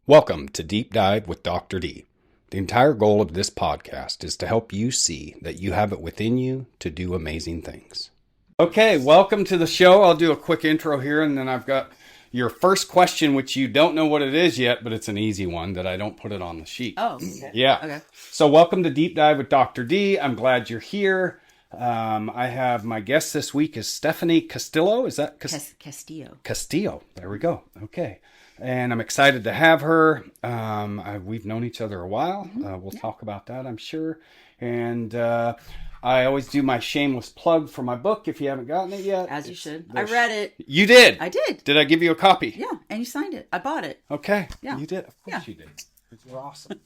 Welcome to Deep Dive with Dr. D. The entire goal of this podcast is to help you see that you have it within you to do amazing things. Okay, welcome to the show. I'll do a quick intro here, and then I've got your first question, which you don't know what it is yet, but it's an easy one that I don't put it on the sheet. Oh, okay. Yeah. Okay. So welcome to Deep Dive with Dr. D. I'm glad you're here. I have my guest this week is Stephanie Castillo. Is that Castillo? Castillo. There we go. Okay. And I'm excited to have her. We've known each other a while. We'll talk about that, I'm sure. And I always do my shameless plug for my book if you haven't gotten it yet. As you should. I read it. You did? I did. Did I give you a copy? Yeah, and you signed it. I bought it. Okay. Yeah. You did. Of course Yeah. you did. You're awesome.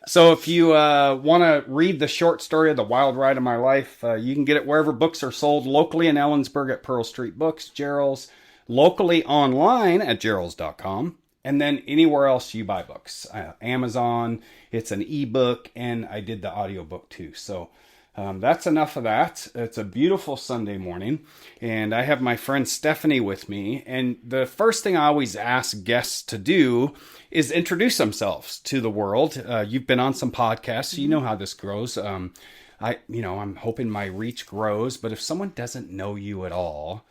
So if you want to read the short story of The Wild Ride of My Life, you can get it wherever books are sold, locally in Ellensburg at Pearl Street Books, Gerald's, locally online at geralds.com, and then anywhere else you buy books. Amazon, it's an ebook, and I did the audiobook too. So that's enough of that. It's a beautiful Sunday morning, and I have my friend Stephanie with me. And the first thing I always ask guests to do is introduce themselves to the world. You've been on some podcasts, so you know how this grows. I'm hoping my reach grows, but if someone doesn't know you at all,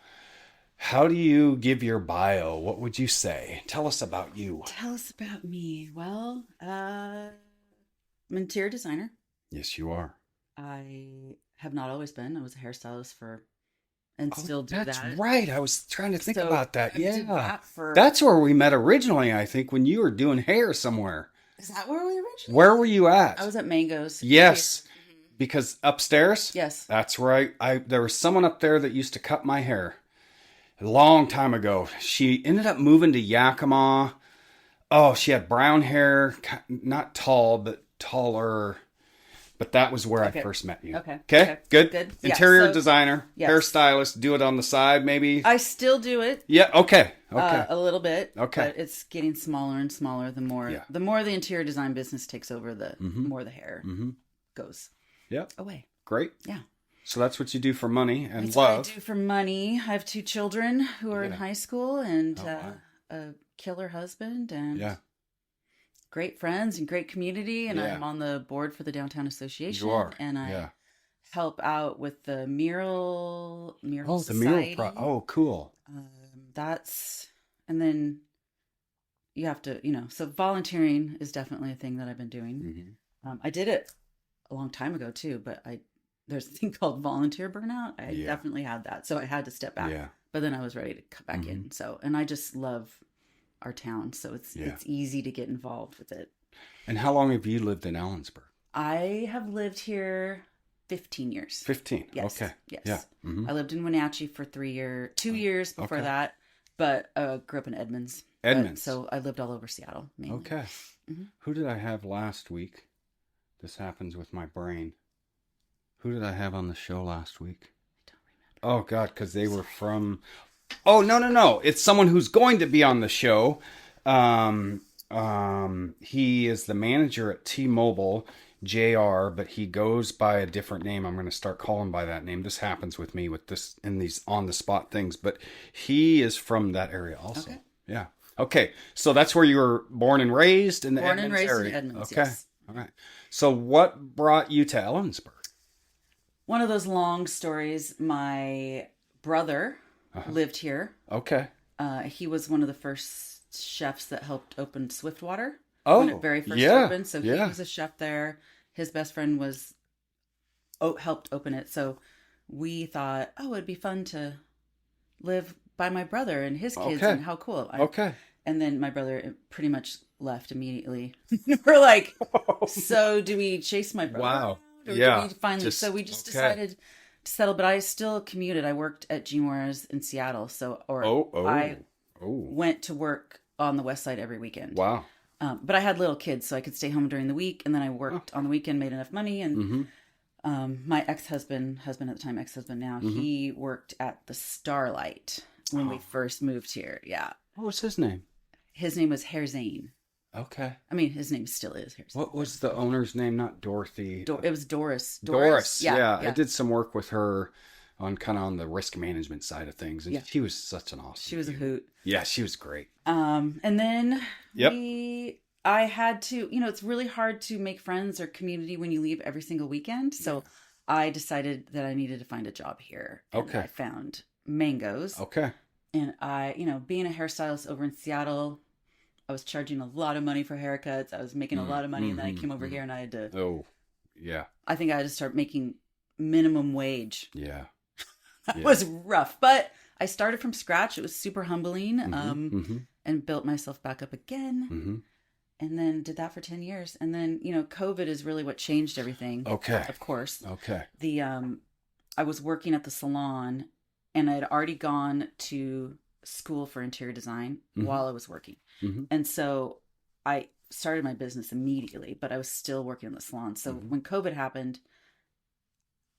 how do you give your bio? What would you say? Tell us about you. Tell us about me. Well, I'm an interior designer. Yes, you are. I have not always been. I was a hairstylist and still do That's that. right. I was trying to think So about that. I did Yeah. that That's where we met originally, I think, when you were doing hair somewhere. Is that where we originally? Where were you at? I was at Mango's. Yes. Here. Because upstairs? Yes. That's right. There was someone up there that used to cut my hair a long time ago. She ended up moving to Yakima. Oh, she had brown hair, not tall, but taller. But that was where I first met you. Okay. Okay. Good. Good. Interior designer, yes. hairstylist. Do it on the side, maybe. I still do it. Yeah. Okay. A little bit. Okay. But it's getting smaller and smaller the more the interior design business takes over, the more the hair goes away. Great. Yeah. So that's what you do for money and That's love. what I do for money. I have 2 children who are in high school and a killer husband and great friends and great community. And I'm on the board for the Downtown Association. You are. And I help out with the mural the society. mural. Oh, cool. And then you have to, so volunteering is definitely a thing that I've been doing. I did it a long time ago too, but there's a thing called volunteer burnout. I definitely had that. So I had to step back, but then I was ready to come back in. So, and I just love our town. So it's easy to get involved with it. And how long have you lived in Ellensburg? I have lived here 15 years. 15. Yes. Okay. Yes. Yeah. I lived in Wenatchee for 2 years before that, but grew up in Edmonds. So I lived all over Seattle mainly. Okay. Who did I have last week? This happens with my brain. Who did I have on the show last week? I don't remember. Oh, God, because they were from... Oh, no. It's someone who's going to be on the show. He is the manager at T-Mobile, JR, but he goes by a different name. I'm going to start calling by that name. This happens with me with this in these on-the-spot things, but he is from that area also. Okay. Yeah. Okay, so that's where you were born and raised in the Edmonds area. Born and raised in Edmonds, okay. Yes. All right. So what brought you to Ellensburg? One of those long stories. My brother lived here. Okay. He was one of the first chefs that helped open Swiftwater when it very first opened. So he was a chef there. His best friend helped open it. So we thought, it'd be fun to live by my brother and his kids, and how cool. And then my brother pretty much left immediately. We're like, so do we chase my brother? Wow. Or do we finally? So we just decided to settle. But I still commuted. I worked at G. Moore's in Seattle. I went to work on the West Side every weekend. Wow. But I had little kids, so I could stay home during the week, and then I worked on the weekend, made enough money, and my husband at the time, ex-husband now, he worked at the Starlight when we first moved here. Yeah. What was his name? His name was Zane. Okay. I mean, his name still is Zane. What was the owner's name? Not Dorothy. It was Doris. Doris. Yeah. I did some work with her on the risk management side of things. And she was such an awesome She was a hoot. Yeah, she was great. And then we I had to, it's really hard to make friends or community when you leave every single weekend. So I decided that I needed to find a job here. And Okay. I found Mangoes. Okay. And I, being a hairstylist over in Seattle, I was charging a lot of money for haircuts. I was making a lot of money. And then I came over here and I had to. Oh, yeah. I think I had to start making minimum wage. Yeah. That was rough. But I started from scratch. It was super humbling. And built myself back up again. And then did that for 10 years. And then, COVID is really what changed everything. Okay. Of course. Okay. I was working at the salon and I had already gone to school for interior design while I was working. And so I started my business immediately, but I was still working in the salon. So when COVID happened,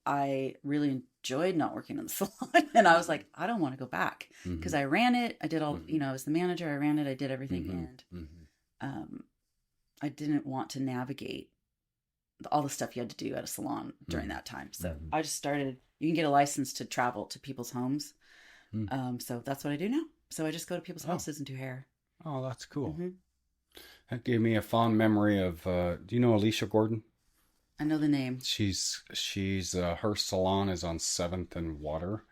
I really enjoyed not working in the salon. And I was like, I don't want to go back because I ran it. I did all, I was the manager. I ran it. I did everything. And I didn't want to navigate all the stuff you had to do at a salon during that time. So I just started, you can get a license to travel to people's homes. So that's what I do now. So I just go to people's houses and do hair. Oh, that's cool. That gave me a fond memory of, do you know Alicia Gordon? I know the name. She's her salon is on 7th and Water.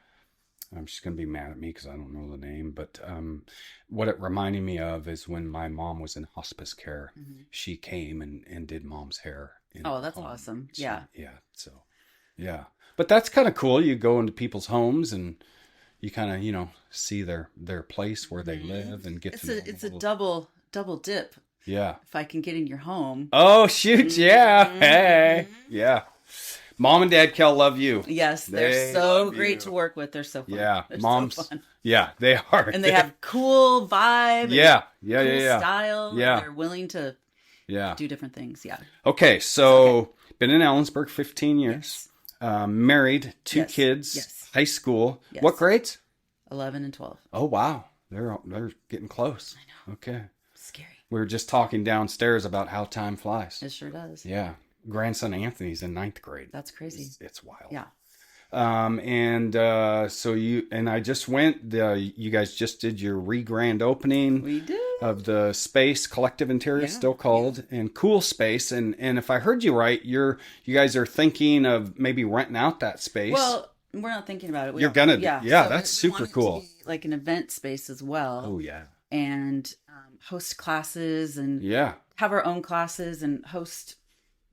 She's going to be mad at me because I don't know the name, but what it reminded me of is when my mom was in hospice care, she came and did mom's hair. Oh, that's awesome. Yeah. So, yeah. But that's kind of cool. You go into people's homes and you kind of, see their place where they live and get to know It's a double dip. Yeah. If I can get in your home. Oh, shoot. Yeah. Hey. Yeah. Mom and Dad Kel love you. Yes, they're so great to work with. They're so fun. Yeah, they're moms. So fun. Yeah, they are. And they have cool vibe. Yeah, cool style. Yeah, they're willing to. Do different things. Yeah. Okay, so been in Ellensburg 15 years. Yes. Married, 2 kids. Yes. High school. Yes. What grades? 11 and 12. Oh wow, they're getting close. I know. Okay. Scary. We were just talking downstairs about how time flies. It sure does. Yeah. Grandson Anthony's in 9th grade. That's crazy. It's wild. Yeah. So I just went, you guys just did your re-grand opening. We did. Of the space, Collective Interior, still called, and cool space. And if I heard you right, you guys are thinking of maybe renting out that space. Well, we're not thinking about it. You're gonna, so that's super cool. Like an event space as well. Oh yeah. And host classes and have our own classes and host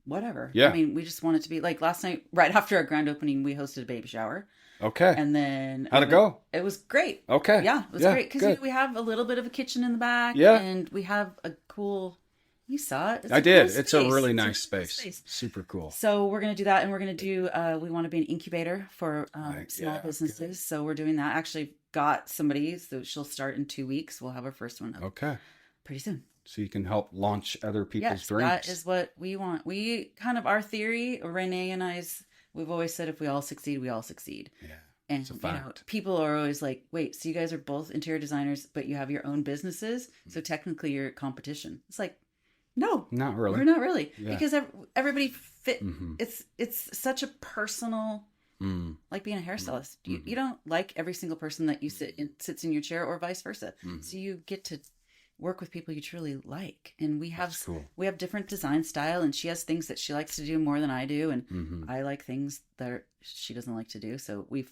whatever. Yeah. I mean, we just want it to be like last night, right after our grand opening, we hosted a baby shower. Okay. And then how'd it go? It was great. Okay. Yeah, it was great because we have a little bit of a kitchen in the back. Yeah. And we have a cool. You saw it. I did. It's a really nice space. Super cool. So we're gonna do that, and we're gonna do. We want to be an incubator for small businesses. Good. So we're doing that. Actually, got somebody. So she'll start in 2 weeks. We'll have our first one up. Okay. Pretty soon. So you can help launch other people's dreams. That is what we want. We kind of our theory, Renee and I's. We've always said if we all succeed, we all succeed. Yeah. And it's a fact. People are always like, "Wait, so you guys are both interior designers, but you have your own businesses? So technically, you're competition." It's like, no, not really. We're not really because everybody fit. It's such a personal, like being a hairstylist. You don't like every single person that you sits in your chair or vice versa. So you get to work with people you truly like, and we have different design style, and she has things that she likes to do more than I do, and I like things that she doesn't like to do. So we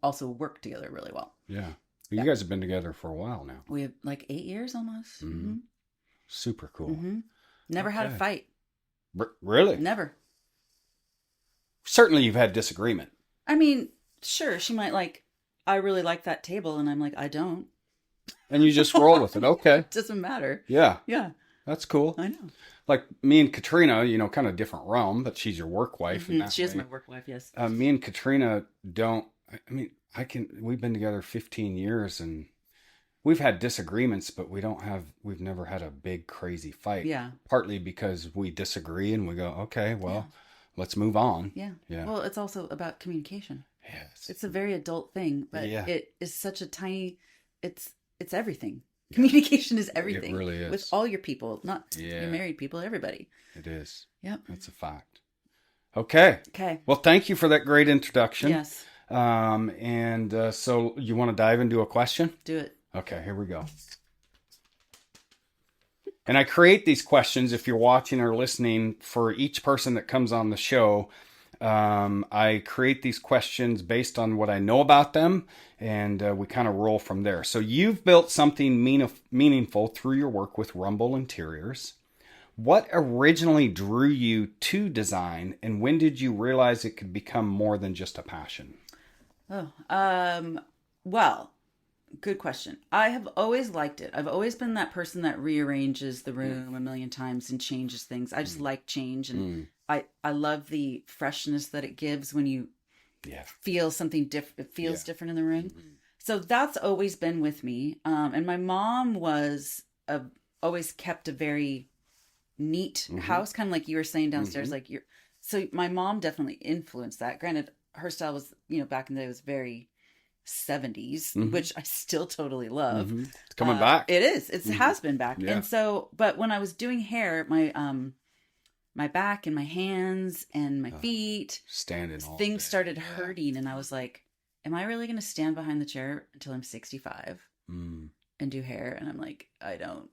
also work together really well. Yeah, you guys have been together for a while now. We have like 8 years almost. Super cool. Never had a fight. Really? Never. Certainly, you've had disagreement. I mean, sure, she might I really like that table, and I'm like, I don't. And you just roll with it. Okay. It doesn't matter. Yeah. Yeah. That's cool. I know. Like me and Katrina, kind of different realm, but she's your work wife. She is my work wife, yes. Me and Katrina we've been together 15 years and we've had disagreements, but we've never had a big crazy fight. Yeah. Partly because we disagree and we go, okay, well, let's move on. Yeah. Yeah. Well, it's also about communication. Yes. It's a very adult thing, but it is such a tiny, it's everything. Communication is everything. It really is. With all your people, not your married people, everybody. It is. Yep. That's a fact. Okay. Okay. Well, thank you for that great introduction. Yes. So you want to dive into a question? Do it. Okay, here we go. And I create these questions, if you're watching or listening, for each person that comes on the show. I create these questions based on what I know about them, and we kind of roll from there. So you've built something meaningful through your work with Rumble Interiors. What originally drew you to design, and when did you realize it could become more than just a passion? Well, good question. I have always liked it. I've always been that person that rearranges the room a million times and changes things. I just like change, and I love the freshness that it gives when you feel something different. It feels different in the room. So that's always been with me. And my mom always kept a very neat house, kind of like you were saying downstairs. So my mom definitely influenced that. Granted, her style was, back in the day, was very 70s, which I still totally love. It's coming back. It is. It has been back. Yeah. And so, but when I was doing hair, my back and my hands and my feet, things started hurting, and I was like, am I really going to stand behind the chair until I'm 65 and do hair? And I'm like, I don't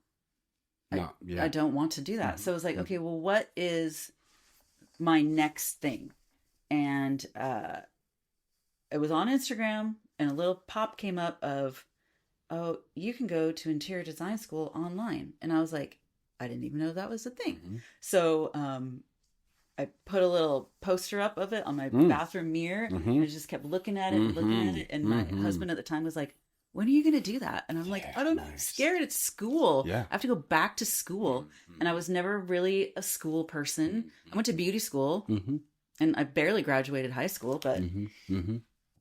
want to do that. So I was like, okay, well, what is my next thing? And it was on Instagram, and a little pop came up of, oh, you can go to interior design school online. And I was like, I didn't even know that was a thing. So I put a little poster up of it on my bathroom mirror, and I just kept looking at it, and my husband at the time was like, when are you going to do that? And I'm like, I don't know. I'm scared. It's school. Yeah. I have to go back to school. And I was never really a school person. I went to beauty school, and I barely graduated high school, but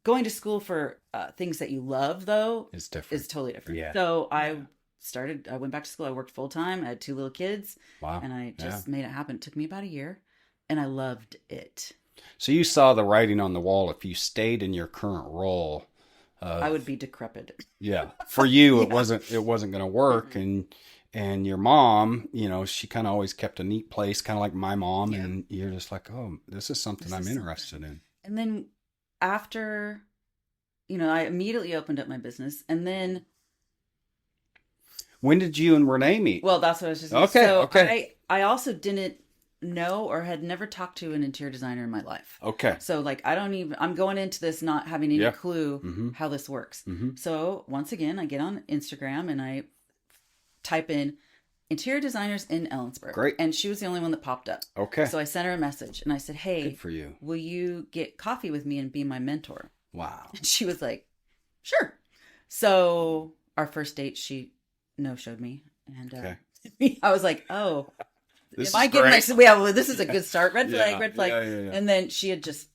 going to school for things that you love, though, is totally different. Yeah. So I went back to school. I worked full time. I had 2 little kids. Wow. And I just made it happen. It took me about a year, and I loved it. So you saw the writing on the wall. If you stayed in your current role, I would be decrepit. Yeah. For you, it wasn't going to work. And your mom, she kind of always kept a neat place, kind of like my mom. Yeah. And you're just like, oh, this is something I'm interested in. And then after, I immediately opened up my business. And then, when did you and Renee meet? Well, that's what I was just saying. Okay. I also didn't know or had never talked to an interior designer in my life. Okay. So I'm going into this not having any clue how this works. So once again, I get on Instagram and I type in interior designers in Ellensburg. Great. And she was the only one that popped up. Okay. So I sent her a message and I said, hey, good for you. Will you get coffee with me and be my mentor? Wow. And she was like, sure. So our first date, she no-showed me. And I was like, oh, this is a good start. Red flag, red flag. Yeah. And then she had just,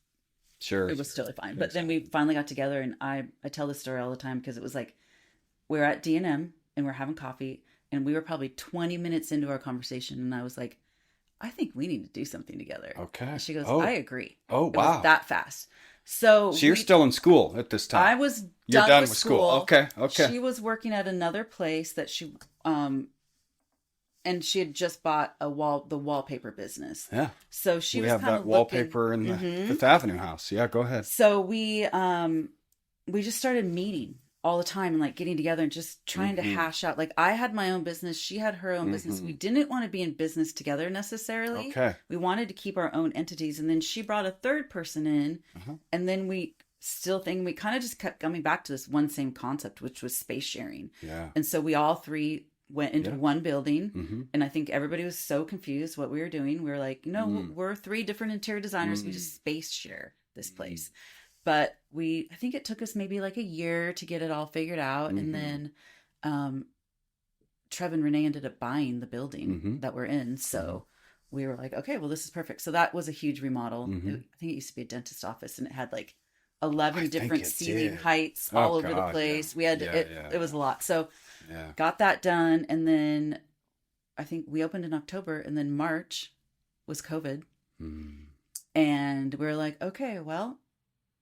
it was totally fine. But then we finally got together, and I tell this story all the time because it was like, we're at D&M and we're having coffee, and we were probably 20 minutes into our conversation, and I was like, I think we need to do something together. Okay. And she goes, I agree. Oh, wow. It was that fast. So you're still in school at this time. I was done with school. Okay. She was working at another place that she, and she had just bought the wallpaper business. Yeah. So we was have kind that of wallpaper in the Fifth Avenue house. Yeah, go ahead. So we just started meeting all the time and like getting together and just trying to hash out. Like I had my own business. She had her own business. We didn't want to be in business together necessarily. Okay. We wanted to keep our own entities. And then she brought a third person in. And then we kind of just kept coming back to this one same concept, which was space sharing. Yeah. And so we all 3 went into one building, and I think everybody was so confused what we were doing. We were like, we're 3 different interior designers. We just space share this place. But I think it took us maybe like a year to get it all figured out. And then Trev and Renee ended up buying the building that we're in. So we were like, okay, well, this is perfect. So that was a huge remodel. I think it used to be a dentist office, and it had like 11 different ceiling heights all over the place. Yeah. We had it was a lot. So got that done, and then I think we opened in October, and then March was COVID, and we were like, okay, well,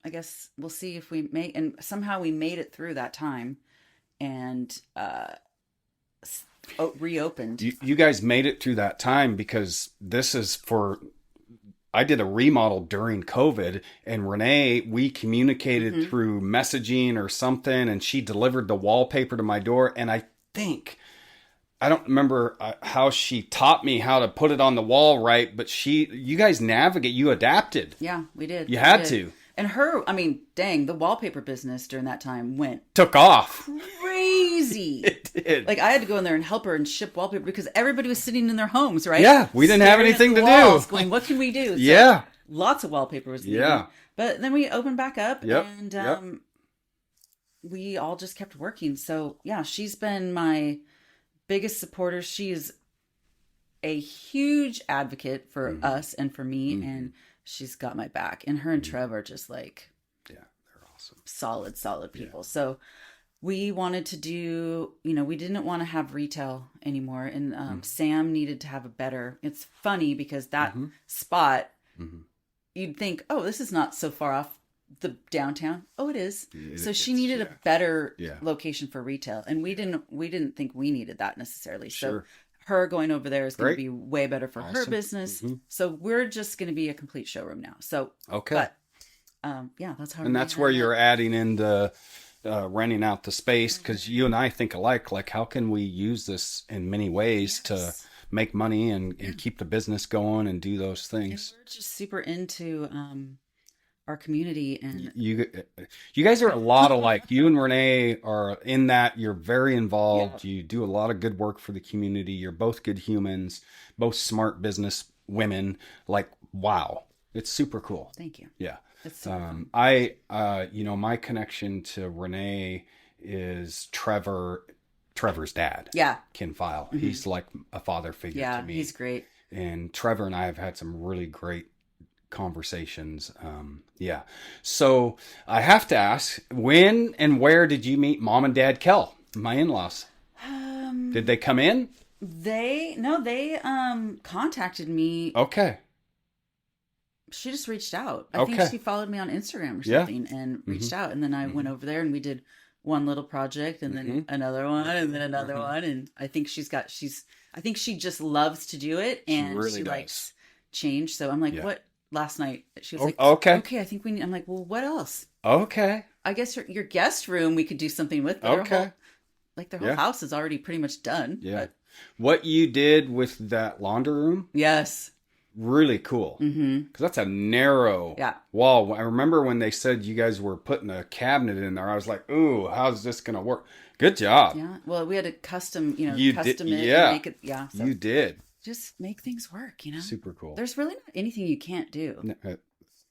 I guess we'll see if we make, and somehow we made it through that time, and reopened. You guys made it through that time because I did a remodel during COVID, and Renee, we communicated through messaging or something, and she delivered the wallpaper to my door. And I think I don't remember how she taught me how to put it on the wall right, but you guys you adapted. Yeah, we did. You had to. And dang, the wallpaper business during that time took off. Crazy. It did. Like I had to go in there and help her and ship wallpaper because everybody was sitting in their homes, right? Yeah, we didn't have anything to do. Going, what can we do? So yeah. Lots of wallpaper was needed. Yeah. But then we opened back up and Yep. we all just kept working. So yeah, she's been my biggest supporter. She is a huge advocate for us and for me, and she's got my back. And her and Trev are just like, yeah, they're awesome, solid people. Yeah. So we wanted to do, we didn't want to have retail anymore, and Sam needed to have a better. It's funny because that spot, you'd think, oh, this is not so far off the downtown. Oh, it is. So she needed a better location for retail, and we didn't think we needed that necessarily. So her going over there is going to be way better for her business. So we're just going to be a complete showroom now. So but that's how. And that's where you're adding in the renting out the space, because you and I think alike. Like, how can we use this in many ways to make money and keep the business going and do those things? And we're just super into our community, and you guys are a lot alike. You and Renee are in that. You're very involved. You do a lot of good work for the community. You're both good humans, both smart business women. Like, wow, it's super cool. Thank you. Yeah. It's so fun. My connection to Renee is Trevor's dad. Yeah. Ken File. He's like a father figure to me. Yeah, he's great. And Trevor and I have had some really great conversations. So I have to ask, when and where did you meet Mom and Dad Kell, my in-laws? Did they come in? They contacted me. Okay. She just reached out. I think she followed me on Instagram or something and reached out, and then I went over there and we did one little project and then another one and then another one, and I think she just loves to do it, and she likes change. So I'm like, what? Last night she was like, okay, I think we need. I'm like, well, what else? Okay, I guess your guest room we could do something with. Their whole house is already pretty much done. Yeah. But... What you did with that laundry room? Yes. Really cool. Because that's a narrow wall. I remember when they said you guys were putting a cabinet in there, I was like, ooh, how's this going to work? Good job. Yeah. Well, we had to custom it and make it. Yeah. So. You did. Just make things work, Super cool. There's really not anything you can't do.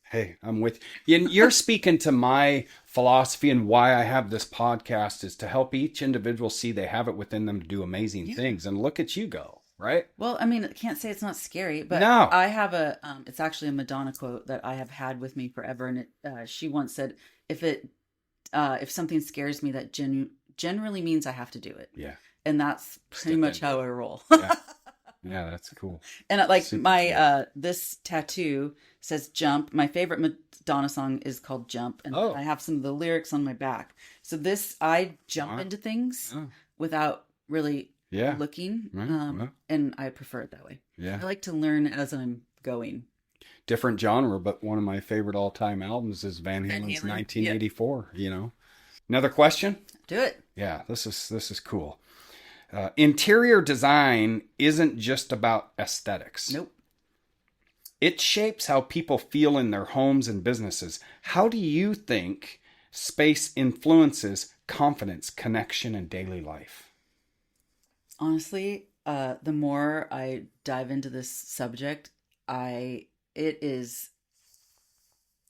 Hey, I'm with you. You're speaking to my philosophy, and why I have this podcast is to help each individual see they have it within them to do amazing things. And look at you go, right? Well, I mean, I can't say it's not scary, but no. I have it's actually a Madonna quote that I have had with me forever. And she once said, if something scares me, that generally means I have to do it. Yeah. And that's pretty much how I roll. Yeah, that's cool. And like my this tattoo says jump. My favorite Madonna song is called Jump, and I have some of the lyrics on my back. So I jump into things without really looking, and I prefer it that way. Yeah, I like to learn as I'm going. Different genre, but one of my favorite all-time albums is Van Halen's 1984. Another question? Do it. Yeah, this is cool. Interior design isn't just about aesthetics. Nope. It shapes how people feel in their homes and businesses. How do you think space influences confidence, connection, and daily life? Honestly, the more I dive into this subject, it is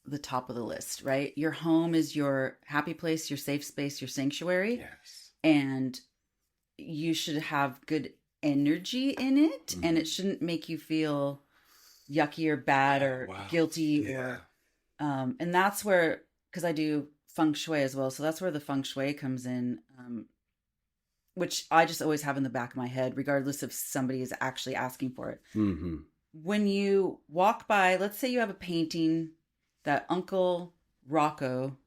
the top of the list, right? Your home is your happy place, your safe space, your sanctuary. Yes. And you should have good energy in it, and it shouldn't make you feel yucky or bad or guilty or and that's where, because I do feng shui as well, so that's where the feng shui comes in, which I just always have in the back of my head regardless if somebody is actually asking for it. When you walk by, let's say you have a painting that Uncle Rocco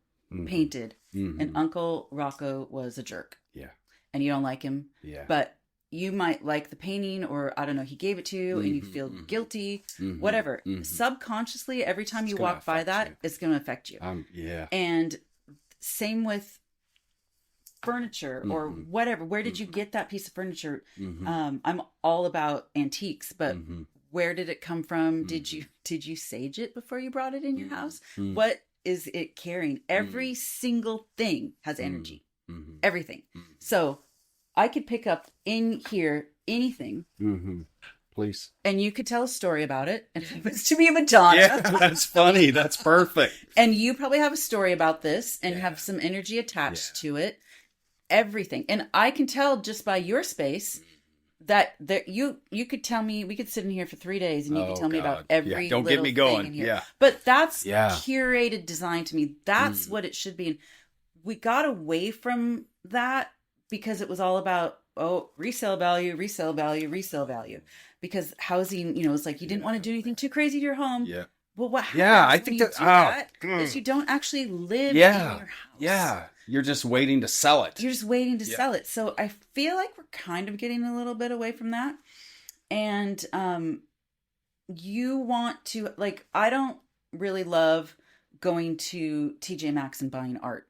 painted, and Uncle Rocco was a jerk. Yeah. And you don't like him. Yeah. But you might like the painting, or I don't know, he gave it to you and you feel guilty, whatever. Subconsciously, every time you walk by that, it's going to affect you. Yeah. And same with furniture or whatever. Where did you get that piece of furniture? Mm-hmm. I'm all about antiques, but Mm-hmm. where did it come from? Mm-hmm. Did you sage it before you brought it in your house? Mm-hmm. What is it carrying? Every single thing has energy. Mm-hmm. Everything. Mm-hmm. So I could pick up in here anything. Mm-hmm. Please. And you could tell a story about it. And if it was to be Madonna. Yeah, that's funny. That's perfect. And you probably have a story about this and have some energy attached to it. Everything. And I can tell just by your space that you could tell me, we could sit in here for 3 days and you could tell me about every Don't little get me thing going. in here. Yeah. But that's curated design to me. That's what it should be. And we got away from that because it was all about, resale value, resale value, resale value. Because housing, it's like you didn't want to do anything too crazy to your home. Yeah. Well, what happens I think that is you don't actually live in your house. Yeah. You're just waiting to sell it. You're just waiting to sell it. So I feel like we're kind of getting a little bit away from that. And you want to, like, I don't really love going to TJ Maxx and buying art.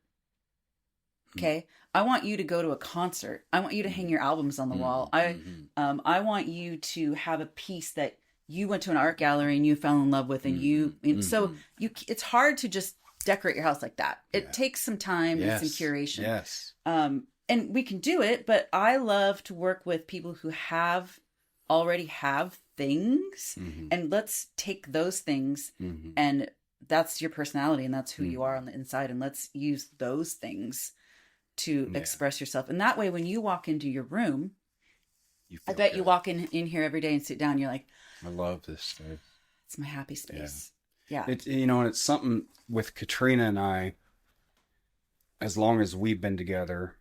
Okay? I want you to go to a concert. I want you to hang your albums on the wall. I want you to have a piece that you went to an art gallery and you fell in love with, and so it's hard to just decorate your house like that. It takes some time and some curation. Yes. And we can do it, but I love to work with people who already have things, and let's take those things, and that's your personality and that's who you are on the inside, and let's use those things to express yourself. And that way, when you walk into your room, I bet you walk in here every day and sit down, you're like, I love this space. It's my happy space. Yeah. It's, and it's something with Katrina and I, as long as we've been together.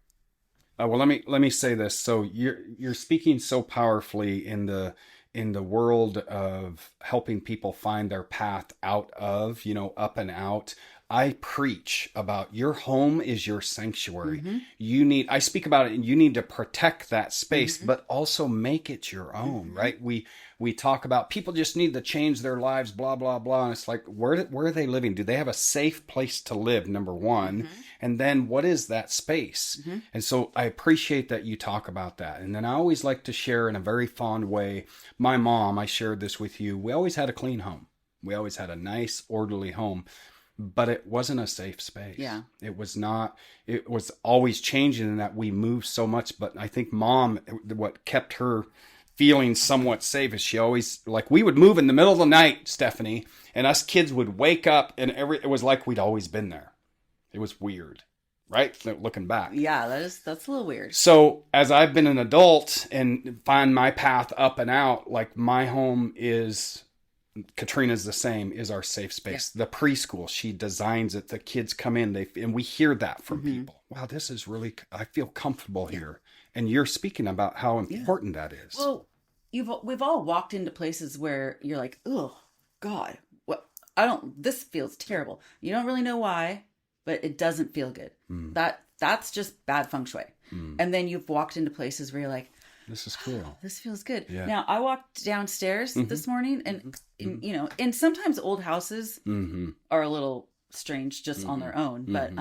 Well, let me say this. So you're speaking so powerfully in the world of helping people find their path out of, up and out. I preach about your home is your sanctuary. I speak about it, and you need to protect that space, but also make it your own, right? We talk about people just need to change their lives, blah, blah, blah. And it's like, where are they living? Do they have a safe place to live? Number one. And then what is that space? And so I appreciate that you talk about that. And then I always like to share in a very fond way. My mom, I shared this with you. We always had a clean home. We always had a nice, orderly home. But it wasn't a safe space. Yeah. It was not. It was always changing in that we moved so much. But I think Mom, what kept her feeling somewhat safe is she always, like, we would move in the middle of the night, Stephanie, and us kids would wake up, and it was like we'd always been there. It was weird, right? Looking back. Yeah, that's a little weird. So as I've been an adult and find my path up and out, like, my home is... Katrina's the same, is our safe space. The preschool, she designs it. The kids come in, and we hear that from people. Wow, this is really, I feel comfortable here. And you're speaking about how important that is. Well, we've all walked into places where you're like, oh God, this feels terrible. You don't really know why, but it doesn't feel good. That's just bad feng shui. And then you've walked into places where you're like, this is cool. This feels good. Yeah. Now, I walked downstairs this morning, and and sometimes old houses are a little strange just on their own, but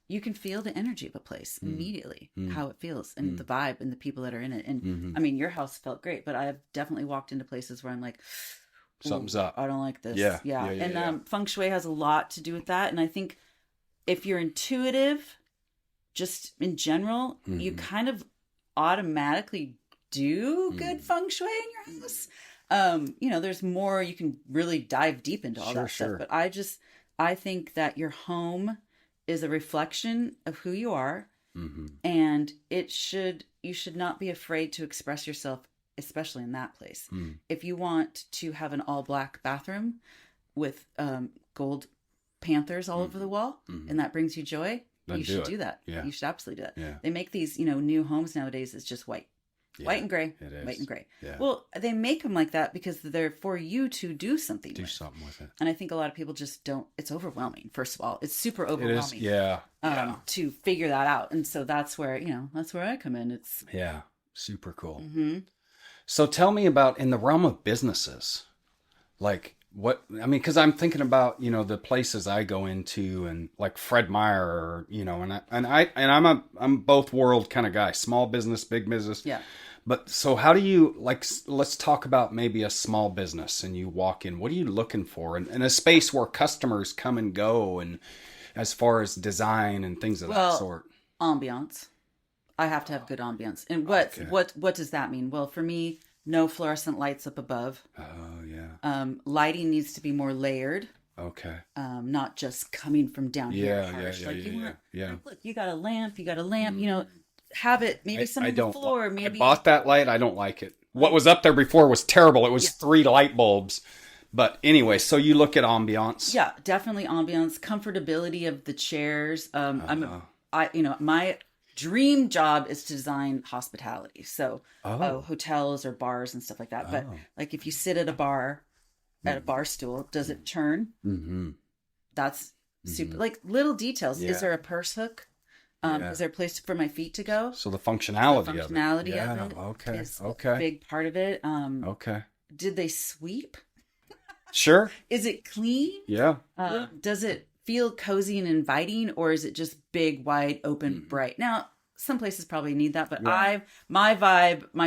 you can feel the energy of a place immediately, how it feels, and the vibe, and the people that are in it. And I mean, your house felt great, but I have definitely walked into places where I'm like, something's up. I don't like this. Yeah. And feng shui has a lot to do with that. And I think if you're intuitive, just in general, you kind of automatically do good feng shui in your house. There's more, you can really dive deep into all that stuff. But I think that your home is a reflection of who you are, and you should not be afraid to express yourself, especially in that place. If you want to have an all black bathroom with gold panthers all over the wall, and that brings you joy, you should do that. Yeah. You should absolutely do that. Yeah. They make these, new homes nowadays. It's just white. Yeah, white and gray. It is. White and gray. Yeah. Well, they make them like that because they're for you to do something with. Do something with it. And I think a lot of people just don't. It's overwhelming, first of all. It's super overwhelming. It is, to figure that out. And so that's where, that's where I come in. It's super cool. So tell me about, in the realm of businesses, like, I mean, because I'm thinking about, the places I go into and like Fred Meyer, or, I'm both world kind of guy, small business, big business. Yeah. But so how do you, like, let's talk about maybe a small business and you walk in, what are you looking for in a space where customers come and go, and as far as design and things of that sort? Ambiance. I have to have good ambiance. And what does that mean? Well, for me, no fluorescent lights up above. Oh, yeah. Lighting needs to be more layered. Okay. Not just coming from down here. Yeah. Look, you got a lamp. Have it maybe some on the floor. Maybe I bought that light. I don't like it. What was up there before was terrible. It was 3 light bulbs. But anyway, so you look at ambiance. Yeah, definitely ambiance, comfortability of the chairs. My dream job is to design hospitality. So hotels or bars and stuff like that. But like if you sit at a bar, at a bar stool, does it turn? Mm-hmm. That's super. Like little details. Yeah. Is there a purse hook? Is there a place for my feet to go? So the functionality of it. Yeah, okay. Is a big part of it. Okay. Did they sweep? Sure. Is it clean? Yeah. Does it feel cozy and inviting, or is it just big, wide, open, bright? Now, some places probably need that, but my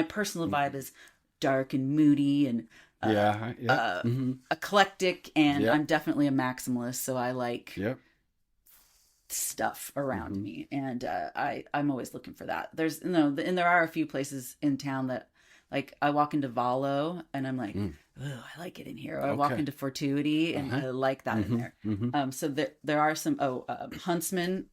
personal vibe is dark and moody and eclectic, and I'm definitely a maximalist, so I like stuff around me, and I'm always looking for that. And there are a few places in town that, like, I walk into Valo and I'm like, oh, I like it in here. Or I walk into Fortuity and I like that in there. Mm-hmm. So there are some Huntsman.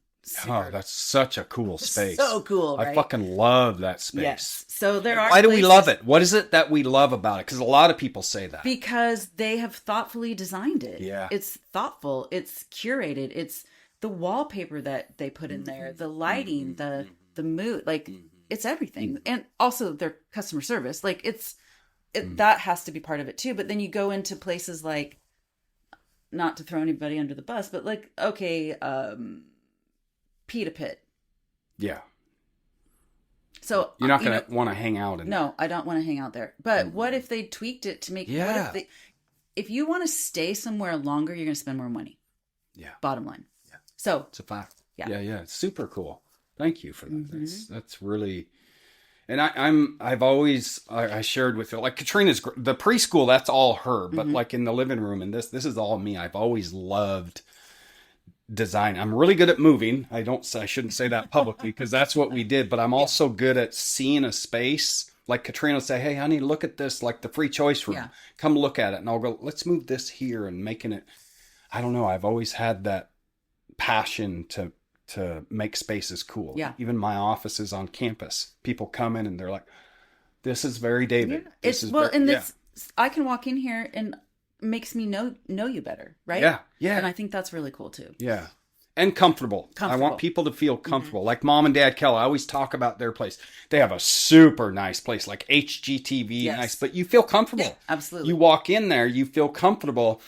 Oh, that's such a cool space. So cool, right? I fucking love that space. Yes. So there are. Why do we love it? What is it that we love about it? Because a lot of people say that. Because they have thoughtfully designed it. Yeah. It's thoughtful. It's curated. It's the wallpaper that they put in there, the lighting, the mood, like it's everything. And also their customer service. Like that has to be part of it too. But then you go into places like, not to throw anybody under the bus, but like, okay, Pita Pit. Yeah. So you're not going to want to hang out in there. No, I don't want to hang out there. But what if they tweaked it to make if you want to stay somewhere longer, you're going to spend more money. Yeah. Bottom line. Yeah. So it's a fact. Yeah. It's super cool. Thank you for that. Mm-hmm. That's really, and I've always shared with you, like Katrina's the preschool, that's all her, but like in the living room, and this is all me. I've always loved design. I'm really good at moving. I shouldn't say that publicly because that's what we did, but I'm also good at seeing a space. Like Katrina will say, hey honey, look at this, like the free choice room. Come look at it. And I'll go, let's move this here, and making it, I don't know. I've always had that passion to make spaces cool. Yeah. Even my office is on campus. People come in and they're like, this is very David. Yeah. I can walk in here and makes me know you better, right? Yeah. Yeah. And I think that's really cool too. Yeah. And comfortable. I want people to feel comfortable. Like Mom and Dad Keller, I always talk about their place. They have a super nice place, like HGTV, nice, but you feel comfortable. Yeah, absolutely. You walk in there, you feel comfortable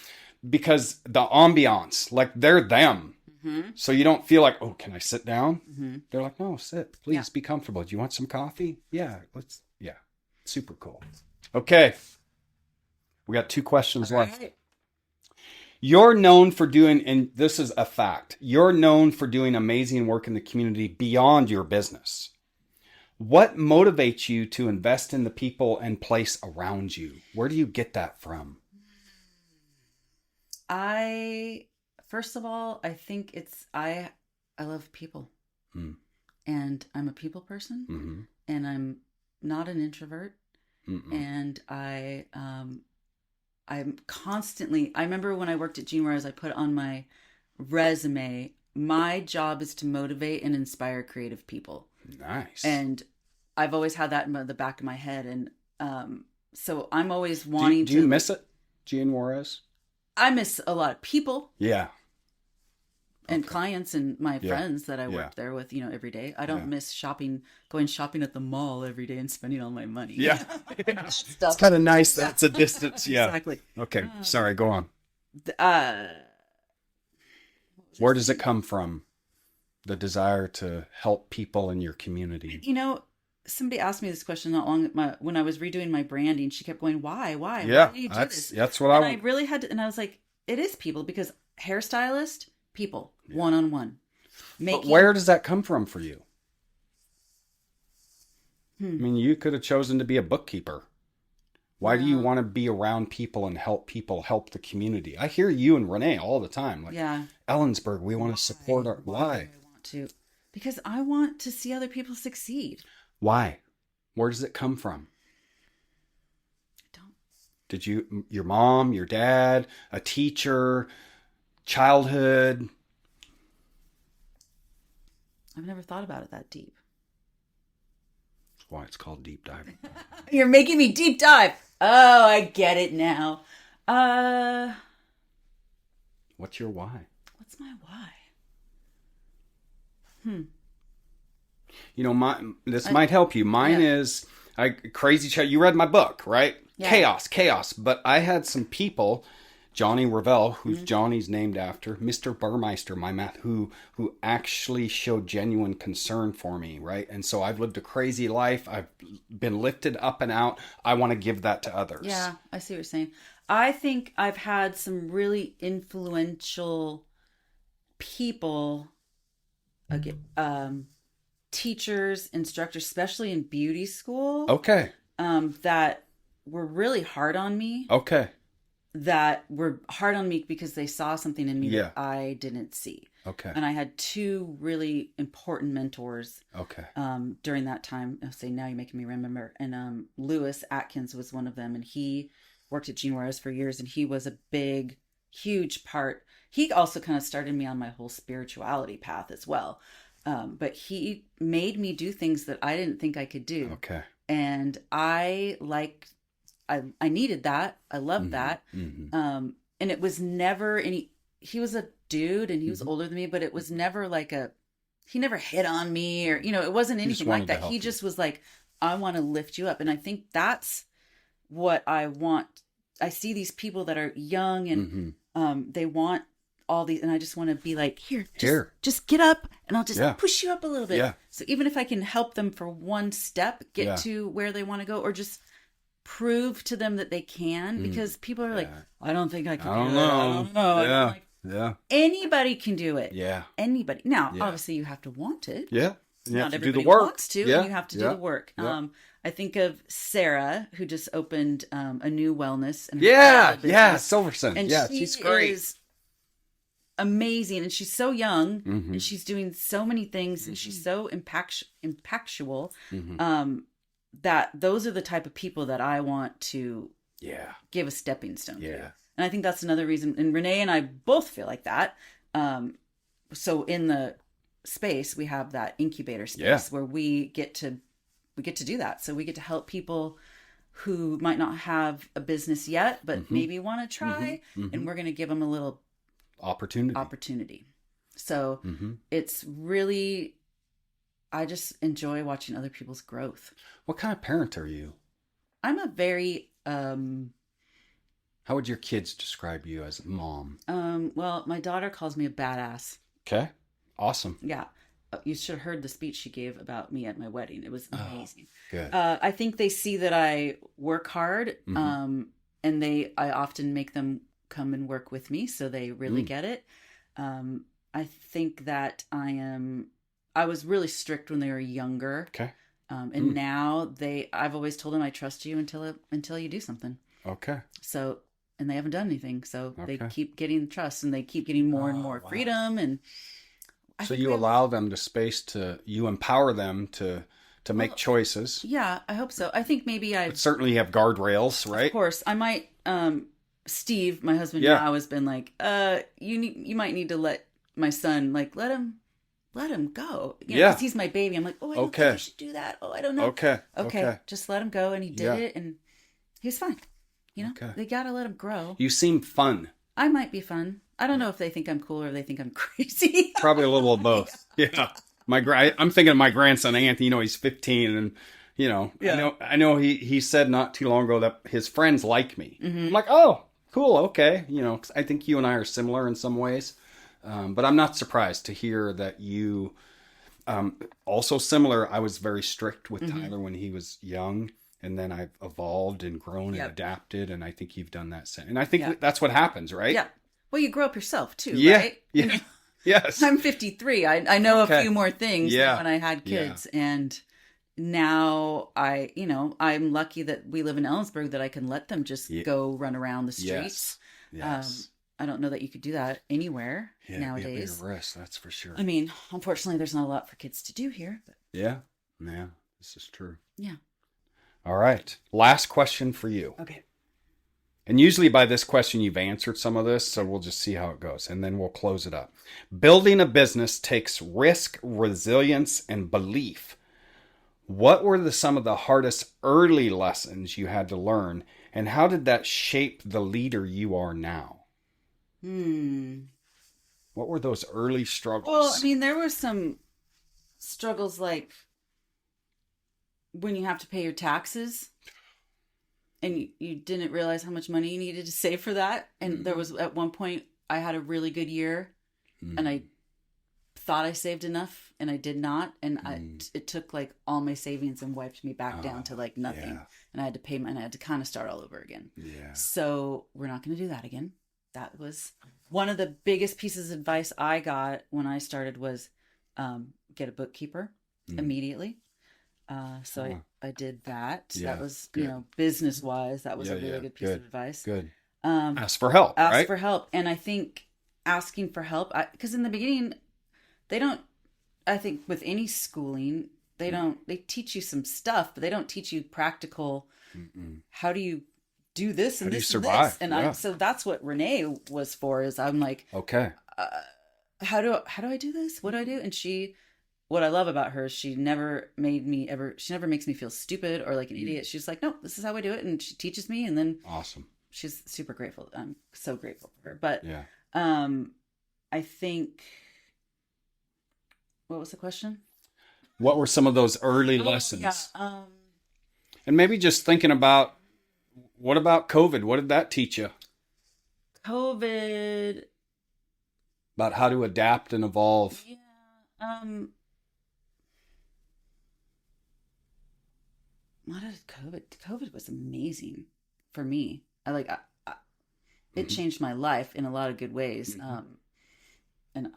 because the ambiance, like they're them. Mm-hmm. So you don't feel like, oh, can I sit down? Mm-hmm. They're like, no, sit. Please be comfortable. Do you want some coffee? Yeah, super cool. Okay. We got 2 questions left. Right. You're known for doing, and this is a fact, you're known for doing amazing work in the community beyond your business. What motivates you to invest in the people and place around you? Where do you get that from? First of all, I think I love people, and I'm a people person, and I'm not an introvert, and I'm constantly, I remember when I worked at Gene Rose, I put on my resume, my job is to motivate and inspire creative people. Nice. And I've always had that in the back of my head. And so I'm always wanting to. Do you miss it, Gene Juarez? I miss a lot of people. Yeah. And clients and my friends that I work there with, every day. I don't miss going shopping at the mall every day and spending all my money. Yeah. It's kind of nice that it's a distance. Yeah. Exactly. Okay. Sorry. Go on. Where does it come from? The desire to help people in your community? somebody asked me this question not long when I was redoing my branding. She kept going, "Why? Yeah, Why do you do this?" that's what and I really had to, and I was like, "It is people because hairstylist, people, one on one." But where does that come from for you? I mean, you could have chosen to be a bookkeeper. Why do you want to be around people and help people help the community? I hear you and Renee all the time. Like, Ellensburg, we want to support our... Why? I want to. Because I want to see other people succeed. Why? Where does it come from? I don't. Did your mom, your dad, a teacher, childhood? I've never thought about it that deep. That's why it's called deep diving. You're making me deep dive. Oh, I get it now. What's your why? What's my why? You know, this might help you. Mine is crazy. You read my book, right? Yeah. Chaos. But I had some people, Johnny Revell, who's Johnny's named after, Mr. Burmeister, my math, who actually showed genuine concern for me, right? And so I've lived a crazy life. I've been lifted up and out. I want to give that to others. Yeah, I see what you're saying. I think I've had some really influential people, teachers, instructors, especially in beauty school. Okay. That were really hard on me. Okay. That were hard on me because they saw something in me that I didn't see. Okay. And I had two really important mentors. Okay. During that time, I'll say now you're making me remember. And Lewis Atkins was one of them, and he worked at Gene Juarez for years, and he was a big, huge part. He also kind of started me on my whole spirituality path as well. But he made me do things that I didn't think I could do. Okay. And I needed that. I loved that. Mm-hmm. And it was never he was a dude and he was older than me, but it was never like he never hit on me or, it wasn't anything like that. He just was like, I want to lift you up. And I think that's what I want. I see these people that are young and, they want all these, and I just want to be like, just get up and I'll just push you up a little bit. Yeah. So even if I can help them for one step, get to where they want to go, or just prove to them that they can, because people are like, I don't think I can. I don't know. Yeah. Anybody can do it. Yeah. Anybody. Now, obviously you have to want it. Yeah. You Not have to do everybody the work. wants to, and you have to do the work. Yeah. I think of Sarah, who just opened a new wellness. And Silverson. And she's great. Is amazing, and she's so young, and she's doing so many things, and she's so impactful. That those are the type of people that I want to give a stepping stone to. And I think that's another reason, and Renee and I both feel like that. So in the space, we have that incubator space where we get to do that. So we get to help people who might not have a business yet, but maybe want to try, and we're going to give them a little opportunity. So it's really, I just enjoy watching other people's growth. What kind of parent are you? I'm a very how would your kids describe you as a mom? Well, my daughter calls me a badass. Okay. Awesome. Yeah. You should have heard the speech she gave about me at my wedding. It was amazing. Good. I think they see that I work hard, and I often make them come and work with me, so they really get it. I think that I was really strict when they were younger. Okay. And now I've always told them, I trust you until you do something. Okay. So, and they haven't done anything. So they keep getting trust, and they keep getting more and more freedom. And so you allow them the space you empower them to make choices. Yeah, I hope so. I think maybe But certainly you have guardrails, right? Of course. I might, Steve, my husband now, has been like, you might need to let my son, like, let him go. Because he's my baby. I'm like, I don't think I should do that. I don't know. Okay. Just let him go. And he did it, and he was fine. They got to let him grow. You seem fun. I might be fun. I don't know if they think I'm cool or if they think I'm crazy. Probably a little of both. Yeah. I'm thinking of my grandson, Anthony. He's 15, and, I know he said not too long ago that his friends like me. I'm like, oh, cool. Okay. 'Cause I think you and I are similar in some ways. But I'm not surprised to hear that you Also similar, I was very strict with Mm-hmm. Tyler when he was young, and then I've evolved and grown and Yep. adapted, and I think you've done that same. And I think Yeah. that's what happens, right? Yeah. Well, you grow up yourself too, Yeah. right? Yeah. You know, Yes. I'm 53. I know Okay. a few more things Yeah. than when I had kids. And now I'm lucky that we live in Ellensburg, that I can let them just go run around the streets. Yes. I don't know that you could do that anywhere nowadays. Be a bigger risk, that's for sure. I mean, unfortunately, there's not a lot for kids to do here. But Yeah. This is true. yeah. All right. Last question for you. Okay. And usually by this question, you've answered some of this, so we'll just see how it goes, and then we'll close it up. Building a business takes risk, resilience, and belief. What were some of the hardest early lessons you had to learn, and how did that shape the leader you are now? What were those early struggles? Well, I mean, there were some struggles like when you have to pay your taxes and you didn't realize how much money you needed to save for that. And there was, at one point, I had a really good year and I thought I saved enough and I did not. And it took like all my savings and wiped me back down to like nothing. Yeah. And I had to pay and I had to kind of start all over again. Yeah. So we're not going to do that again. That was one of the biggest pieces of advice I got when I started was get a bookkeeper immediately. So I did that. Yeah, that was, good. Business wise, that was a really good piece of advice. Good. Ask for help, right? Ask for help. And I think asking for help, because in the beginning, I think with any schooling, they teach you some stuff, but they don't teach you practical, how do you do this and this and this. And so that's what Renee was for, is I'm like, okay, how do I do this? What do I do? And what I love about her is she never makes me feel stupid or like an idiot. She's like, no, this is how I do it. And she teaches me. And then awesome. She's super grateful. I'm so grateful for her. But yeah. I think, what was the question? What were some of those early lessons? Yeah. And maybe just thinking about, what about COVID? What did that teach you? COVID. About how to adapt and evolve. Yeah. What did COVID was amazing for me. It changed my life in a lot of good ways. And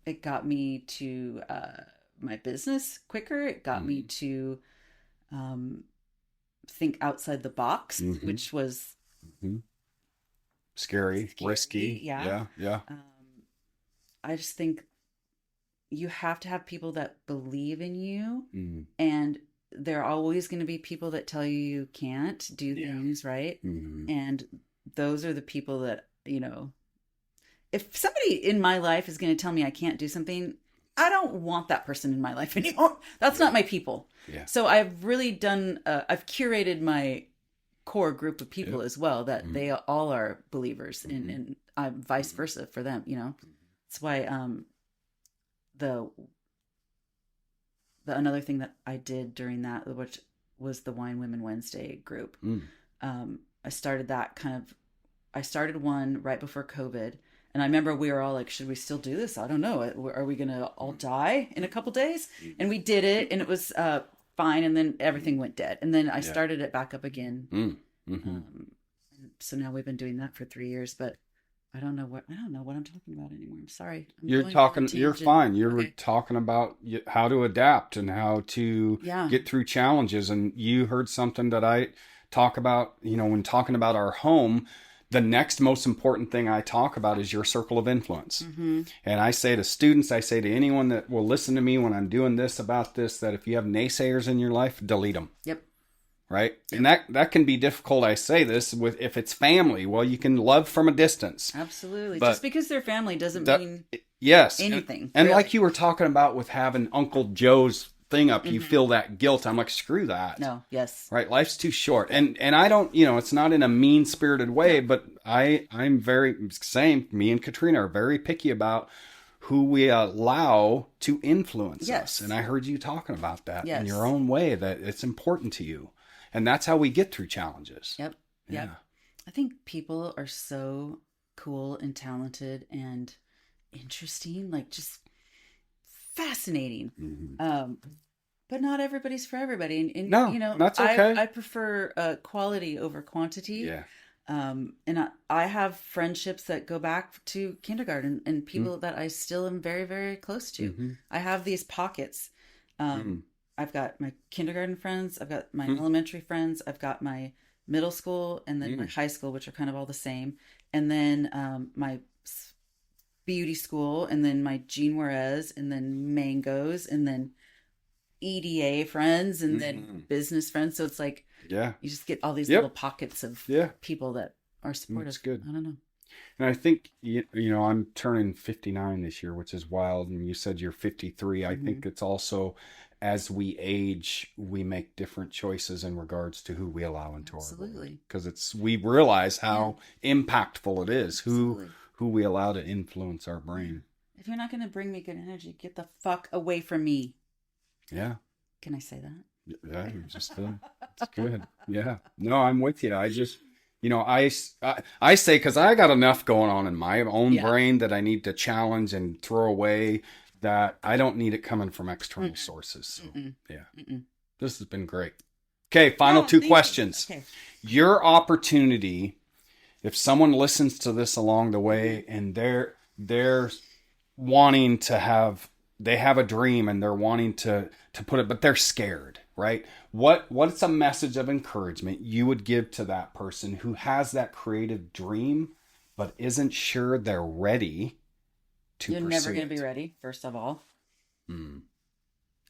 it got me to my business quicker. It got me to think outside the box, which was scary, risky. Yeah. Yeah. I just think you have to have people that believe in you, and there are always going to be people that tell you can't do things, right? And those are the people that, if somebody in my life is going to tell me I can't do something, I don't want that person in my life anymore. That's not my people. Yeah. So I've really I've curated my core group of people as well, that they all are believers, and I'm vice versa for them, That's why the another thing that I did during that, which was the Wine Women Wednesday group. I started one right before COVID. And I remember we were all like, should we still do this? I don't know. Are we going to all die in a couple days? And we did it, and it was fine. And then everything went dead. And then I started it back up again. So now we've been doing that for 3 years, but I don't know what I'm talking about anymore. I'm sorry. You're fine. You're talking about how to adapt and how to get through challenges. And you heard something that I talk about, when talking about our home. The next most important thing I talk about is your circle of influence. And I say to students, I say to anyone that will listen to me when I'm doing this about this, that if you have naysayers in your life, delete them. Yep. Right? Yep. And that can be difficult. I say this if it's family. Well, you can love from a distance. Absolutely. But just because they're family doesn't mean anything. And really. Like you were talking about with having Uncle Joe's thing up, you feel that guilt. I'm like, screw that. No, yes. Right? Life's too short. And I don't, it's not in a mean-spirited way, but I'm very, me and Katrina are very picky about who we allow to influence us. And I heard you talking about that in your own way, that it's important to you. And that's how we get through challenges. Yep. Yeah. I think people are so cool and talented, and interesting, like just fascinating. Mm-hmm. But not everybody's for everybody. And No, that's okay. I prefer quality over quantity. Yeah. And I have friendships that go back to kindergarten and people that I still am very, very close to. Mm-hmm. I have these pockets. I've got my kindergarten friends, I've got my elementary friends, I've got my middle school, and then my high school, which are kind of all the same. And then my beauty school, and then my Jean Juarez, and then mangoes, and then EDA friends, and then business friends. So it's like, you just get all these little pockets of people that are supportive. That's good. I don't know. And I think, I'm turning 59 this year, which is wild. And you said you're 53. I think it's also, as we age, we make different choices in regards to who we allow into our life. Because we realize how impactful it is, who we allow to influence our brain. If you're not going to bring me good energy, get the fuck away from me. Yeah. Can I say that? Yeah, it's good. Yeah. No, I'm with you. I just, I say, because I got enough going on in my own brain that I need to challenge and throw away, that I don't need it coming from external sources. So, this has been great. Okay, final two questions. Okay. Your opportunity, if someone listens to this along the way and they're wanting to have, they have a dream and they're wanting to put it, but they're scared, right? What's a message of encouragement you would give to that person who has that creative dream, but isn't sure they're ready to pursue it? You're never going to be ready, first of all. You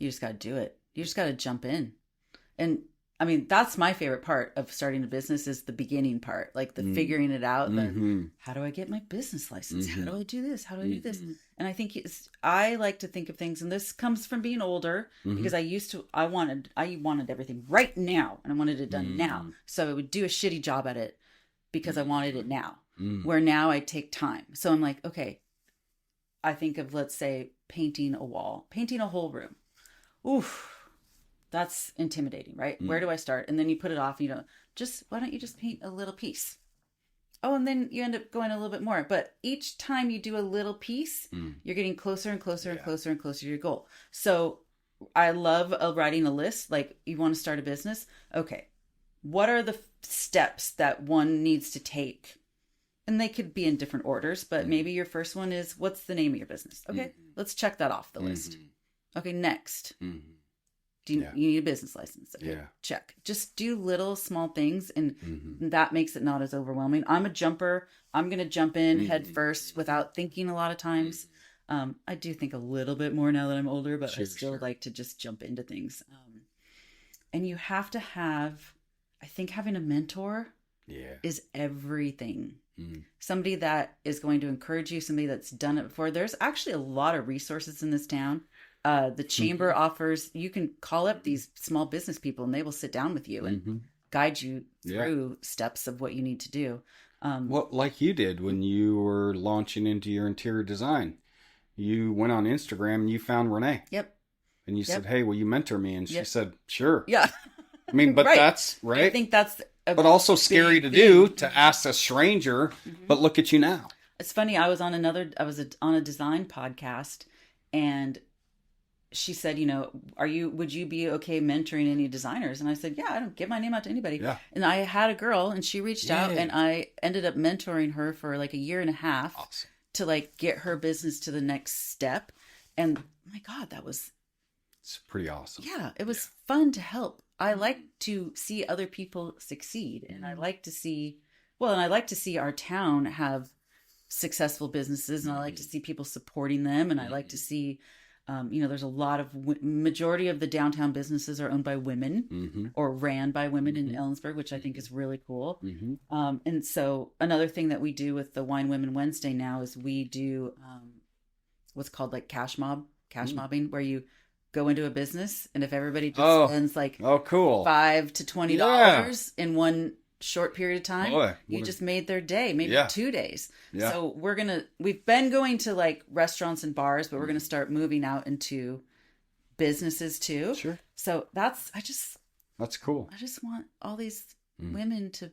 just got to do it. You just got to jump in. And I mean, that's my favorite part of starting a business, is the beginning part, like the figuring it out. How do I get my business license? How do I do this? How do I do this? And I think I like to think of things, and this comes from being older, because I wanted everything right now, and I wanted it done now. So I would do a shitty job at it because I wanted it now, where now I take time. So I'm like, okay, I think of, let's say, painting a wall, painting a whole room. Oof. That's intimidating, right? Where do I start? And then you put it off, why don't you just paint a little piece? Oh, and then you end up going a little bit more. But each time you do a little piece, you're getting closer and closer and closer and closer to your goal. So I love writing a list. Like, you want to start a business? Okay, what are the steps that one needs to take? And they could be in different orders, but maybe your first one is, what's the name of your business? Okay, let's check that off the list. Okay, next. Do you need a business license? Okay, check. Just do little small things, and that makes it not as overwhelming. I'm a jumper. I'm going to jump in head first without thinking a lot of times. I do think a little bit more now that I'm older, but I still like to just jump into things. And you have to have, I think having a mentor is everything. Somebody that is going to encourage you, somebody that's done it before. There's actually a lot of resources in this town. The chamber offers, you can call up these small business people and they will sit down with you and guide you through steps of what you need to do. Well, like you did when you were launching into your interior design. You went on Instagram and you found Renee. Yep. And you said, hey, will you mentor me? And she said, sure. Yeah. I mean, but that's right. I think that's but also scary to do, to ask a stranger, but look at you now. It's funny. I was on a design podcast, and she said, would you be okay mentoring any designers? And I said, yeah, I don't give my name out to anybody. Yeah. And I had a girl, and she reached out, and I ended up mentoring her for like a year and a half to like get her business to the next step. And my God, it's pretty awesome. Yeah. It was fun to help. I like to see other people succeed, and I like to see our town have successful businesses, and I like to see people supporting them. And I like to see, there's a lot of majority of the downtown businesses are owned by women or ran by women in Ellensburg, which I think is really cool. And so another thing that we do with the Wine Women Wednesday now is we do what's called like cash mobbing, where you go into a business, and if everybody just spends like cool $5 to $20 in one short period of time, you just made their day, maybe 2 days. So we've been going to like restaurants and bars, but we're going to start moving out into businesses too. Sure. So that's cool. I just want all these women to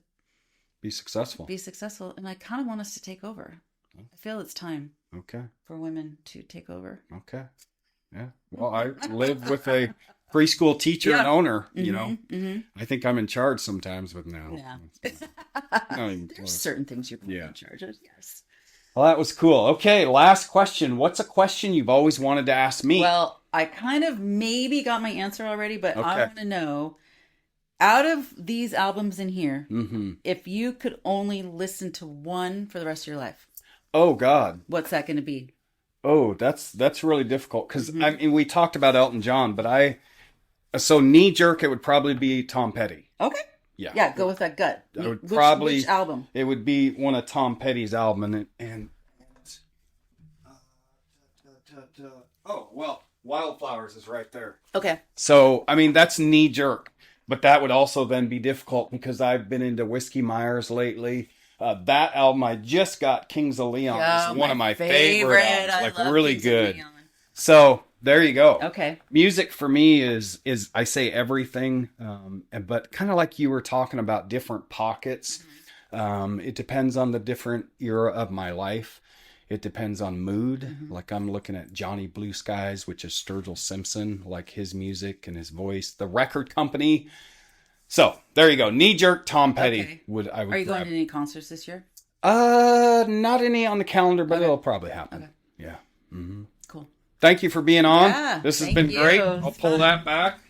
be successful, and I kind of want us to take over. I feel it's time. Okay. for women to take over. Okay. Yeah. Well, I live with a preschool teacher and owner, you know. I think I'm in charge sometimes with now. Yeah. Not even There's close. certain things you're in charge of. Yes. Well, that was cool. Okay, last question. What's a question you've always wanted to ask me? Well, I kind of maybe got my answer already, but Okay. I want to know, out of these albums in here, if you could only listen to one for the rest of your life, Oh, God. what's that going to be? Oh, that's really difficult because I mean we talked about Elton John, but so knee jerk it would probably be Tom Petty. Okay. Yeah. Yeah, go with that gut. I would probably which album? It would be one of Tom Petty's album and oh well, Wildflowers is right there. Okay. So I mean that's knee jerk, but that would also then be difficult because I've been into Whiskey Myers lately. That album I just got, Kings of Leon, is one of my favorite albums. I Like love really Kings of good. Leon. So there you go. Okay. Music for me is I say everything, but kind of like you were talking about different pockets. It depends on the different era of my life. It depends on mood. Like I'm looking at Johnny Blue Skies, which is Sturgill Simpson, like his music and his voice. The record company. So there you go. Knee jerk Tom Petty. Okay. I would Are you grab. going to any concerts this year? Not any on the calendar, but it'll probably happen. Okay. Yeah. Cool. Thank you for being on. Yeah, This has thank been you. great. It's I'll pull that back.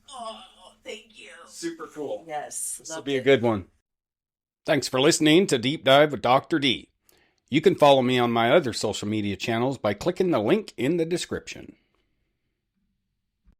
Oh, thank you. Super cool. Yes. This will be a good one. Thanks for listening to Deep Dive with Dr. D. You can follow me on my other social media channels by clicking the link in the description.